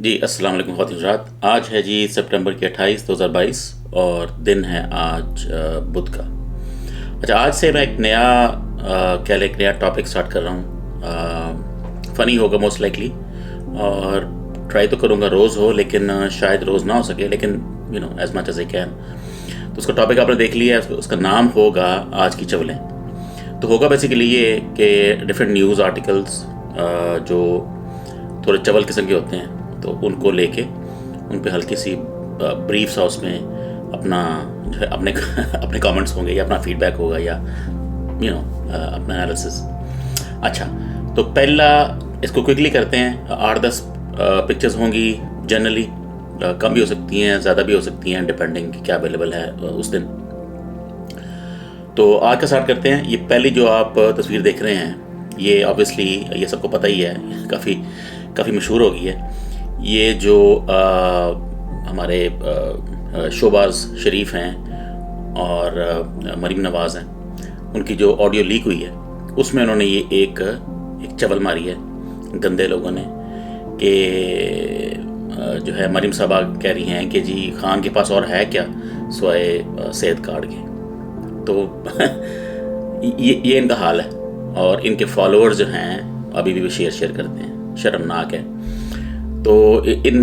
जी अस्सलाम वालेकुम ख़वातीन हज़रात। आज है जी सितंबर की 28 2022 और दिन है आज बुध का। अच्छा, आज से मैं एक नया क्या एक नया टॉपिक स्टार्ट कर रहा हूँ। फ़नी होगा मोस्ट लाइकली और ट्राई तो करूँगा रोज़ हो, लेकिन शायद रोज़ ना हो सके, लेकिन as much as I can. तो उसका टॉपिक आपने देख लिया है, उसका नाम होगा आज की चवलें। तो होगा बेसिकली ये कि डिफरेंट न्यूज़ आर्टिकल्स जो थोड़े चवल किस्म के होते हैं, तो उनको लेके उन पे हल्की सी ब्रीफ सा उसमें अपना जो है अपने अपने कमेंट्स होंगे या अपना फीडबैक होगा या अपना एनालिसिस। अच्छा, तो पहला इसको क्विकली करते हैं। 8-10 पिक्चर्स होंगी जनरली, कम भी हो सकती हैं, ज़्यादा भी हो सकती हैं, डिपेंडिंग क्या अवेलेबल है उस दिन। तो आज का स्टार्ट करते हैं। ये पहली जो आप तस्वीर देख रहे हैं, ये ऑब्वियसली ये सबको पता ही है, काफ़ी मशहूर हो गई है। ये जो हमारे शोबाज शरीफ हैं और मरीम नवाज़ हैं, उनकी जो ऑडियो लीक हुई है उसमें उन्होंने ये एक चवल मारी है गंदे लोगों ने कि जो है मरीम साहबा कह रही हैं कि जी खान के पास और है क्या सिवाय सेहत कार्ड के। तो ये इनका हाल है और इनके फॉलोअर्स जो हैं अभी भी शेयर करते हैं। शर्मनाक है। तो इन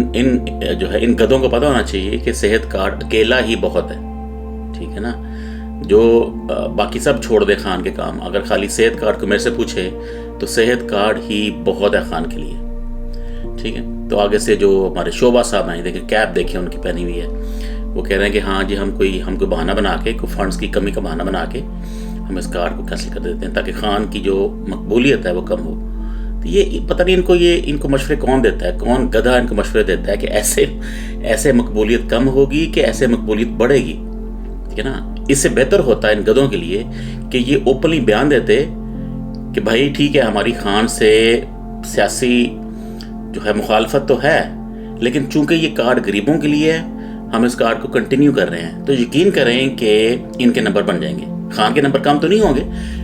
जो है इन गधों को पता होना चाहिए कि सेहत कार्ड अकेला ही बहुत है, ठीक है ना। जो बाकी सब छोड़ दे खान के काम, अगर खाली सेहत कार्ड को मेरे से पूछे तो सेहत कार्ड ही बहुत है खान के लिए, ठीक है। तो आगे से जो हमारे शोभा साहब हैं, देखिए कैप देखिए उनकी पहनी हुई है, वो कह रहे हैं कि हाँ जी हम कोई बहाना बना के, कोई फंड्स की कमी का बहाना बना के हम इस कार्ड को कैंसिल कर देते हैं ताकि खान की जो मकबूलियत है वो कम हो। तो ये पता नहीं इनको मशवरे कौन देता है, कौन गधा इनको मशवरे देता है कि ऐसे मकबूलियत कम होगी कि ऐसे मकबूलियत बढ़ेगी, ठीक है ना। इससे बेहतर होता है इन गधों के लिए कि ये ओपनली बयान देते कि भाई ठीक है हमारी खान से सियासी जो है मुखालफत तो है, लेकिन चूंकि ये कार्ड गरीबों के लिए है हम इस कार्ड को कंटिन्यू कर रहे हैं। तो यकीन करें कि इनके नंबर बन जाएंगे। खान के नंबर कम तो नहीं होंगे,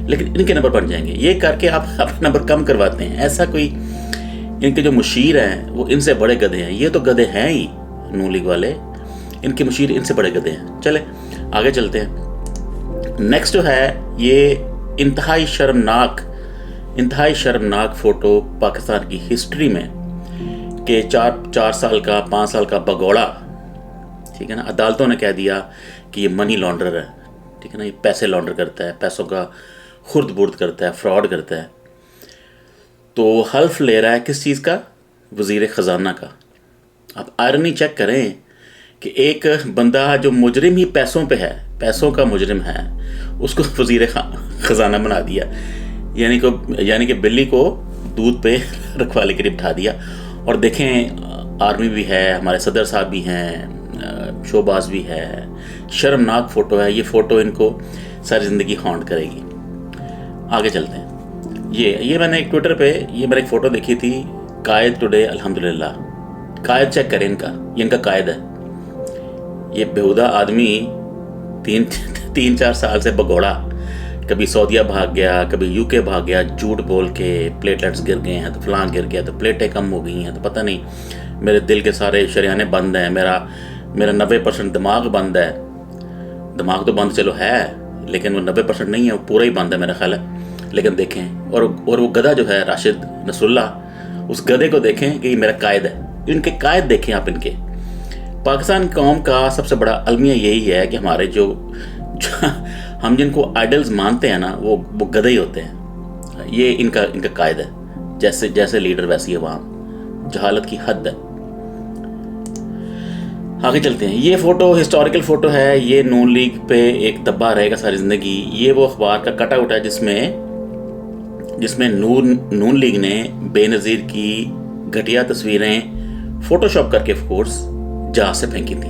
लेकिन इनके नंबर बन जाएंगे। ये करके आप अपने नंबर कम करवाते हैं। ऐसा कोई इनके जो मुशीर हैं वो इनसे बड़े गधे हैं। ये तो गधे हैं ही नून लीग वाले, इनके मुशीर इनसे बड़े गधे हैं। चले आगे चलते हैं। नेक्स्ट जो है ये इंतहाई शर्मनाक फोटो पाकिस्तान की हिस्ट्री में कि 4 साल का 5 साल का भगोड़ा, ठीक है ना, अदालतों ने कह दिया कि ये मनी लॉन्ड्रर है, ठीक है ना, ये पैसे लॉन्डर करता है, पैसों का खुर्द बुर्द करता है, फ्रॉड करता है। तो हल्फ ले रहा है किस चीज़ का? वज़ीर ख़जाना का। अब आयरनी चेक करें कि एक बंदा जो मुजरिम ही पैसों पे है, पैसों का मुजरिम है, उसको वज़ीर ख़जाना बना दिया। यानी कि बिल्ली को दूध पे रखवाले के लिए बिठा दिया। और देखें आर्मी भी है, हमारे सदर साहब भी हैं, शोबाज भी है। शर्मनाक फ़ोटो है। ये फ़ोटो इनको सारी ज़िंदगी हॉन्ट करेगी। आगे चलते हैं। ये मैंने एक ट्विटर पे मैंने एक फ़ोटो देखी थी, कायद टुडे अल्हम्दुलिल्लाह। कायद चेक करें ये इनका कायद है। ये बेहुदा आदमी 3-4 साल से भगोड़ा, कभी सऊदीया भाग गया, कभी यूके भाग गया, झूठ बोल के प्लेटलेट्स गिर गए हैं तो फलां गिर गया, तो प्लेटें कम हो गई हैं, तो पता नहीं मेरे दिल के सारे शरियाने बंद हैं, मेरा 90% दिमाग बंद है। दिमाग तो बंद चलो है, लेकिन वो 90% नहीं है, वो पूरा ही बंद है मेरा ख्याल है। लेकिन देखें और वो गधा जो है राशिद नसरुल्लाह, उस गधे को देखें कि ये मेरा कायद है। इनके कायद देखें आप। इनके पाकिस्तान कौम का सबसे बड़ा अलमिया यही है कि हमारे जो हम जिनको आइडल्स मानते हैं ना, वो गधे ही होते हैं। ये इनका कायद है। जैसे लीडर वैसी है वहाँ, जहालत की हद है। आगे चलते हैं। ये फ़ोटो हिस्टोरिकल फ़ोटो है। ये नून लीग पे एक दब्बा रहेगा सारी ज़िंदगी। ये वो अखबार का कटआउट है जिसमें नून लीग ने बेनज़ीर की घटिया तस्वीरें फ़ोटोशॉप करके ऑफ कोर्स जहाज़ से फेंकी थी।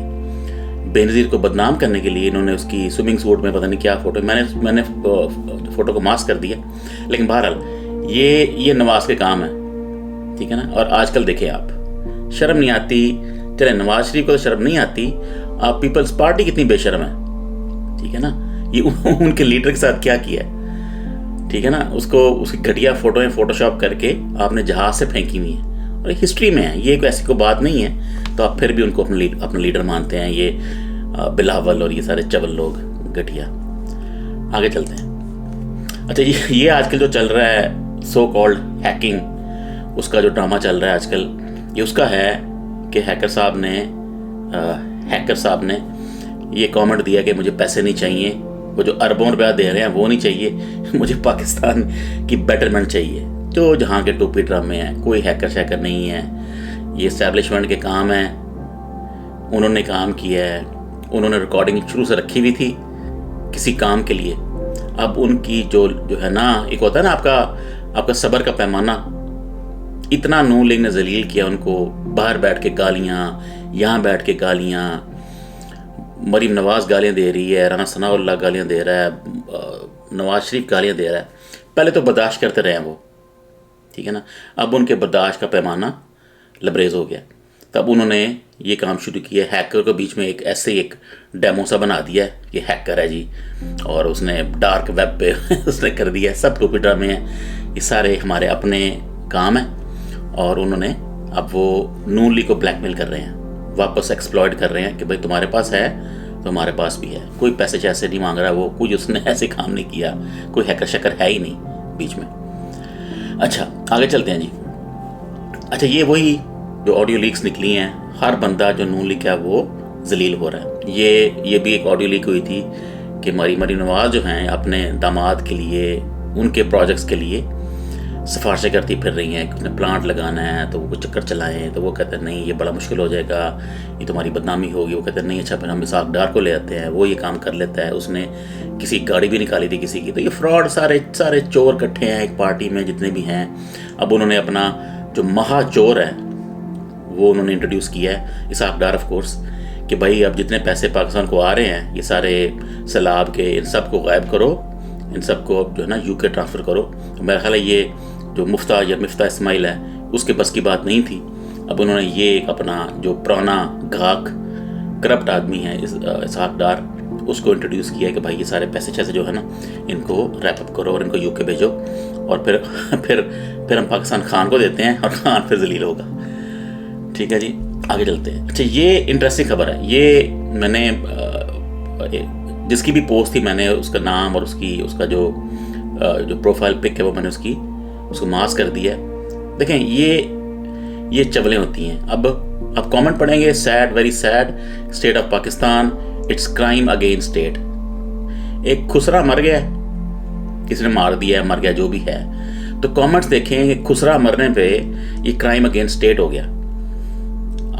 बेनज़ीर को बदनाम करने के लिए इन्होंने उसकी स्विमिंग सूट में पता नहीं क्या फ़ोटो, मैंने फ़ोटो को मास्क कर दिया, लेकिन बहरहाल ये नवाज़ के काम है, ठीक है ना। और आजकल देखें आप, शर्म नहीं आती। चले नवाज शरीफ को तो शर्म नहीं आती, आप पीपल्स पार्टी कितनी बेशर्म है, ठीक है ना। ये उनके लीडर के साथ क्या किया है, ठीक है ना। उसकी घटिया फ़ोटोएं फ़ोटोशॉप करके आपने जहाज़ से फेंकी हुई हैं और हिस्ट्री में है, ये कोई ऐसी कोई बात नहीं है। तो आप फिर भी उनको अपना लीडर मानते हैं, ये बिलावल और ये सारे चवल लोग घटिया। आगे चलते हैं। अच्छा, ये आजकल जो चल रहा है सो कॉल्ड हैकिंग, उसका जो ड्रामा चल रहा है आजकल, ये उसका है कि हैकर साहब ने ये कमेंट दिया कि मुझे पैसे नहीं चाहिए, वो जो अरबों रुपया दे रहे हैं वो नहीं चाहिए, मुझे पाकिस्तान की बेटरमेंट चाहिए। जो जहाँ के टोपी ड्रामे हैं, कोई हैकर शैकर नहीं है, ये इस्टेब्लिशमेंट के काम है, उन्होंने काम किया है, उन्होंने रिकॉर्डिंग शुरू से रखी हुई थी किसी काम के लिए। अब उनकी जो है ना, एक होता है ना आपका सब्र का पैमाना, इतना नून लीग ने जलील किया उनको, बाहर बैठ के गालियाँ, यहाँ बैठ के गालियाँ, मरीम नवाज गालियाँ दे रही है, राना सनाउल्लाह गालियाँ दे रहा है, नवाज शरीफ गालियाँ दे रहा है। पहले तो बर्दाश्त करते रहे वो, ठीक है ना। अब उनके बर्दाश्त का पैमाना लबरेज हो गया। तब उन्होंने ये काम शुरू किया, हैकर को बीच में एक डेमो सा बना दिया है कि हैकर है जी, और उसने डार्क वेब पे उसने कर दिया। सब टोपी ड्रामे हैं, ये सारे हमारे अपने काम हैं। और उन्होंने अब वो नून लीग को ब्लैकमेल कर रहे हैं, वापस एक्सप्लॉइट कर रहे हैं कि भाई तुम्हारे पास है तो हमारे पास भी है। कोई पैसे जैसे नहीं मांग रहा, वो कोई उसने ऐसे काम नहीं किया, कोई हैकर शकर है ही नहीं बीच में। अच्छा, आगे चलते हैं जी। अच्छा, ये वही जो ऑडियो लीक्स निकली हैं, हर बंदा जो नून लीग है वो जलील हो रहा है। ये भी एक ऑडियो लीक हुई थी कि मरीम नवाज जो हैं अपने दामाद के लिए, उनके प्रोजेक्ट्स के लिए सिफारिशें करती फिर रही हैं कि उसने प्लांट लगाना है, तो वो चक्कर चलाएं, तो वो कहते हैं नहीं ये बड़ा मुश्किल हो जाएगा, ये तुम्हारी बदनामी होगी। वो कहते हैं नहीं, अच्छा फिर हम इसाक डार को ले आते हैं, वो ये काम कर लेता है। उसने किसी गाड़ी भी निकाली थी किसी की। तो ये फ्रॉड, सारे चोर इकट्ठे हैं एक पार्टी में जितने भी हैं। अब उन्होंने अपना जो महा चोर है वो उन्होंने इंट्रोड्यूस किया है, इसाक डार ऑफ कोर्स, कि भाई अब जितने पैसे पाकिस्तान को आ रहे हैं ये सारे सैलाब के, इन सब को गायब करो, इन सब को जो है ना यूके ट्रांसफ़र करो। तो मेरा ख्याल है ये जो मिफ्ता इस्माइल है उसके बस की बात नहीं थी। अब उन्होंने ये एक अपना जो पुराना घाक करप्ट आदमी है इसहाक डार, उसको इंट्रोड्यूस किया कि भाई ये सारे पैसे जो है ना इनको रैपअप करो और इनको यूके भेजो, और फिर हम पाकिस्तान खान को देते हैं और खान फिर जलील होगा। ठीक है जी, आगे चलते हैं। अच्छा, ये इंटरेस्टिंग खबर है। ये मैंने जिसकी भी पोस्ट थी, मैंने उसका नाम और उसका जो प्रोफाइल पिक है वो मैंने उसको मास्क कर दिया है। देखें, ये चवलें होती हैं। अब कमेंट पढ़ेंगे, sad, very sad, state of Pakistan, it's crime against state. एक खुसरा मर गया, किसी ने मार दिया, मर गया, जो भी है, तो कमेंट्स देखें, खुसरा मरने पे ये क्राइम अगेंस्ट स्टेट हो गया।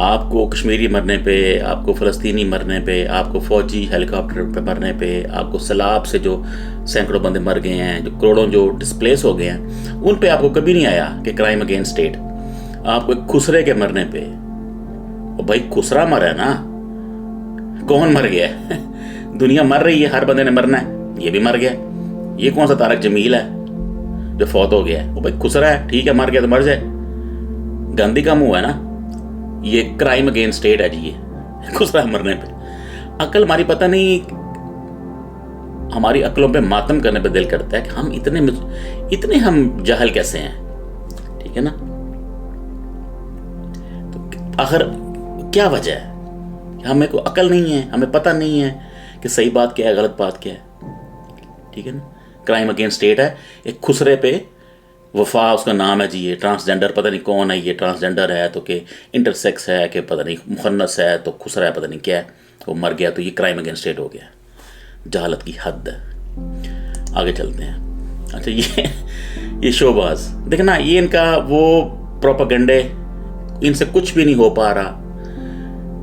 आपको कश्मीरी मरने पे, आपको फ़लस्तीनी मरने पे, आपको फ़ौजी हेलीकॉप्टर पे मरने पे, आपको सैलाब से जो सैकड़ों बंदे मर गए हैं, जो करोड़ों जो डिस्प्लेस हो गए हैं, उन पे आपको कभी नहीं आया कि क्राइम अगेंस्ट स्टेट। आपको एक खुसरे के मरने पे, और भाई खुसरा मरा है ना, कौन मर गया है? दुनिया मर रही है, हर बंदे ने मरना है, ये भी मर गया। ये कौन सा तारक जमील है जो फौत हो गया है? वो भाई खुसरा है, ठीक है, मर गया तो मर जाए, गांधी का मुंह है ना। ये क्राइम अगेंस्ट स्टेट है जी, ये खुसरा मरने पे। अकल हमारी, पता नहीं, हमारी अकलों पे मातम करने पे दिल करता है कि हम इतने हम जाहिल कैसे हैं, ठीक है ना। तो आखिर क्या वजह है? हमें को अकल नहीं है, हमें पता नहीं है कि सही बात क्या है, गलत बात क्या है, ठीक है ना। क्राइम अगेंस्ट स्टेट है, एक खुसरे पे, वफा उसका नाम है जी, ये ट्रांसजेंडर, पता नहीं कौन है ये, ट्रांसजेंडर है तो कि इंटरसेक्स है कि पता नहीं मुखन्नस है, तो खुसरा है, पता नहीं क्या है, वो मर गया, तो ये क्राइम अगेंस्ट स्टेट हो गया। जहालत की हद है। आगे चलते हैं। अच्छा, ये शोबाज देखना, ये इनका वो प्रोपेगेंडे, इनसे कुछ भी नहीं हो पा रहा।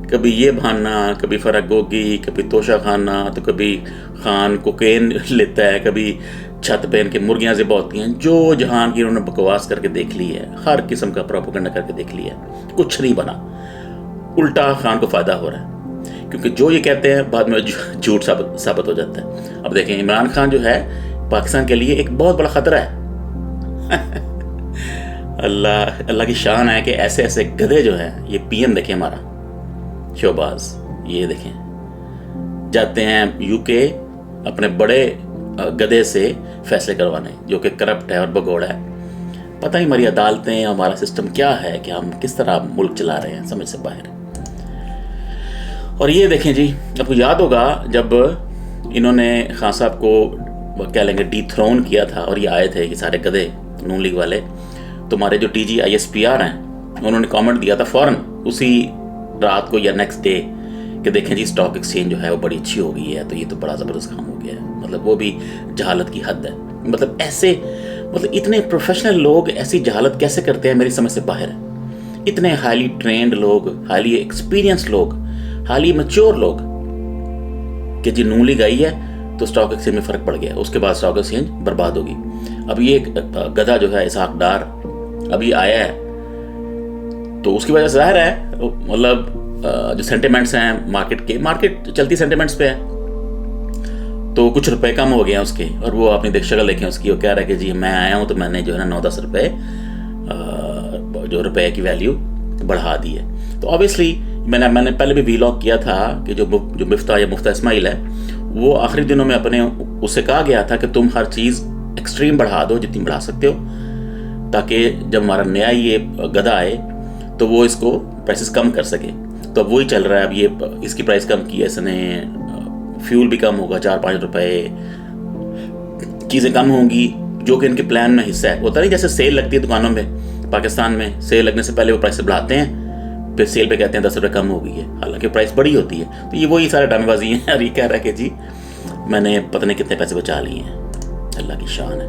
कभी ये बहाना, कभी फरक गोगी, कभी तोशा खाना, तो कभी खान कोकेन लेता है, कभी छत पे इनके मुर्गियाँ ज़िबा होती हैं। जो जहान की उन्होंने बकवास करके देख ली है, हर किस्म का प्रोपेगेंडा करके देख लिया है, कुछ नहीं बना। उल्टा खान को फ़ायदा हो रहा है, क्योंकि जो ये कहते हैं बाद में झूठ साबित हो जाता है। अब देखें, इमरान खान जो है पाकिस्तान के लिए एक बहुत बड़ा ख़तरा है। अल्लाह की शान है कि ऐसे ऐसे गधे जो हैं, ये पीएम देखें हमारा शोबाज, ये देखें, जाते हैं यूके अपने बड़े गधे से फैसले करवाने, जो कि करप्ट है और भगोड़ा है। पता नहीं हमारी अदालतें, हमारा सिस्टम क्या है कि हम किस तरह मुल्क चला रहे हैं, समझ से बाहर है। और ये देखें जी, आपको याद होगा जब इन्होंने खान साहब को क्या लेंगे डीथ्रोन किया था और ये आए थे कि सारे गधे नून लीग वाले, तुम्हारे जो DG ISPR हैं उन्होंने कमेंट दिया था फ़ौरन उसी रात को या नेक्स्ट डे कि देखें जी स्टॉक एक्सचेंज जो है वो बड़ी अच्छी हो गई है, तो ये तो बड़ा ज़बरदस्त काम हो गया है। मतलब वो भी जहालत की हद है। मतलब ऐसे, मतलब इतने प्रोफेशनल लोग ऐसी जहालत कैसे करते हैं, मेरी समझ से बाहर है। इतने हाईली ट्रेंड लोग, हाईली एक्सपीरियंस लोग, हाईली मैच्योर लोग कि जी नून लीग आई है तो स्टॉक एक्सचेंज में फ़र्क पड़ गया, उसके बाद स्टॉक एक्सचेंज बर्बाद होगी। अब ये गधा जो है इसहाक डार अभी आया है तो उसकी वजह से ज़ाहिर है मतलब जो सेंटिमेंट्स हैं मार्केट चलती सेंटिमेंट्स पे है, तो कुछ रुपए कम हो गए हैं उसके। और वो अपनी शक्ल देखें उसकी, वो कह रहा है कि जी मैं आया हूँ तो मैंने जो है ना 9-10 रुपये जो रुपए की वैल्यू बढ़ा दी है। तो ऑब्वियसली मैंने पहले भी वीलॉग किया था कि जो मुफ्ता इस्माइल है वो आखिरी दिनों में अपने उससे कहा गया था कि तुम हर चीज़ एक्सट्रीम बढ़ा दो जितनी बढ़ा सकते हो, ताकि जब हमारा नया ये गधा आए तो वो इसको प्राइसेस कम कर सके। तो अब वही चल रहा है। अब ये इसकी प्राइस कम की है इसने, फ्यूल भी कम होगा 4-5 रुपए, चीज़ें कम होंगी जो कि इनके प्लान में हिस्सा है। होता नहीं जैसे सेल लगती है दुकानों में, पाकिस्तान में सेल लगने से पहले वो प्राइस बढ़ाते हैं, फिर सेल पे कहते हैं 10 रुपये कम हो गई है, हालांकि प्राइस बड़ी होती है। तो ये वही सारे ड्रामेबाजी हैं। और ये कह रहा है कि जी मैंने पता नहीं कितने पैसे बचा लिए हैं, अल्लाह की शान है।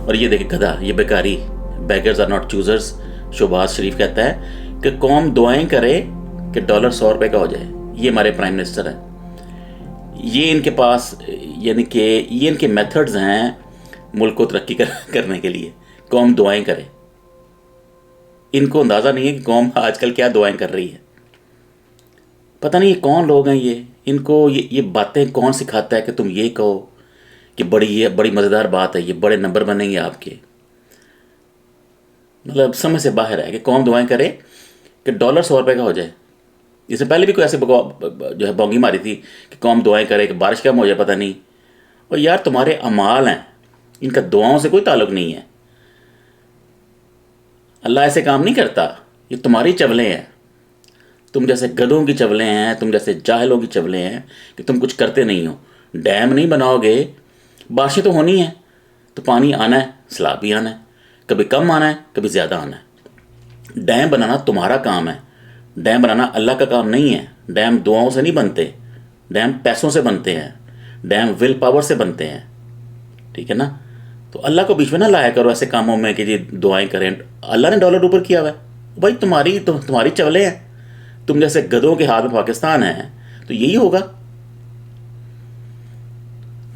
और ये देखिए गधा, ये बेकारी, beggars are not choosers. Shahbaz Sharif कहता है कि कौम दुआएं करे कि डॉलर 100 रुपये का हो जाए। ये हमारे प्राइम मिनिस्टर हैं, ये इनके पास यानी कि ये इनके मेथड्स हैं मुल्क को तरक्की करने के लिए। कौम दुआएं करे, इनको अंदाज़ा नहीं है कि कौम आजकल क्या दुआएं कर रही है। पता नहीं ये कौन लोग हैं, इनको ये बातें कौन सिखाता है कि तुम ये कहो कि बड़ी मज़ेदार बात है, ये बड़े नंबर बनेंगे आपके। मतलब समझ से बाहर है कि कौम दुआएं करे कि डॉलर 100 रुपये का हो जाए। इससे पहले भी कोई ऐसे जो है बोंगी मारी थी कि कौम दुआएं करे कि बारिश कम हो जाए, पता नहीं। और यार तुम्हारे अमाल हैं, इनका दुआओं से कोई ताल्लुक नहीं है। अल्लाह ऐसे काम नहीं करता, ये तुम्हारी चवलें हैं, तुम जैसे गधों की चवलें हैं, तुम जैसे जाहिलों की चवलें हैं कि तुम कुछ करते नहीं हो। डैम नहीं बनाओगे, बारिशें तो होनी है, तो पानी आना है, सैलाब भी आना है, कभी कम आना है कभी ज़्यादा आना है। डैम बनाना तुम्हारा काम है, डैम बनाना अल्लाह का काम नहीं है। डैम दुआओं से नहीं बनते, डैम पैसों से बनते हैं, डैम विल पावर से बनते हैं, ठीक है ना। तो अल्लाह को बीच में ना लाया करो ऐसे कामों में कि जी दुआएं करें। अल्लाह ने डॉलर ऊपर किया हुआ है भाई, तुम्हारी चवले हैं, तुम जैसे गधों के हाथ में पाकिस्तान है, तो यही होगा।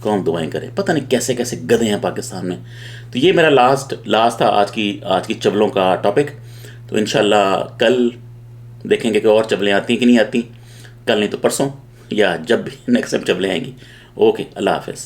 कौन दुआएं करे, पता नहीं कैसे कैसे गधे हैं पाकिस्तान में। तो ये मेरा लास्ट था आज की चवलों का टॉपिक। तो इंशाल्लाह कल देखेंगे कि और चवलें आती हैं कि नहीं आती, कल नहीं तो परसों या जब भी नेक्स्ट टाइम चवलें आएंगी। ओके, अल्लाह हाफिज़।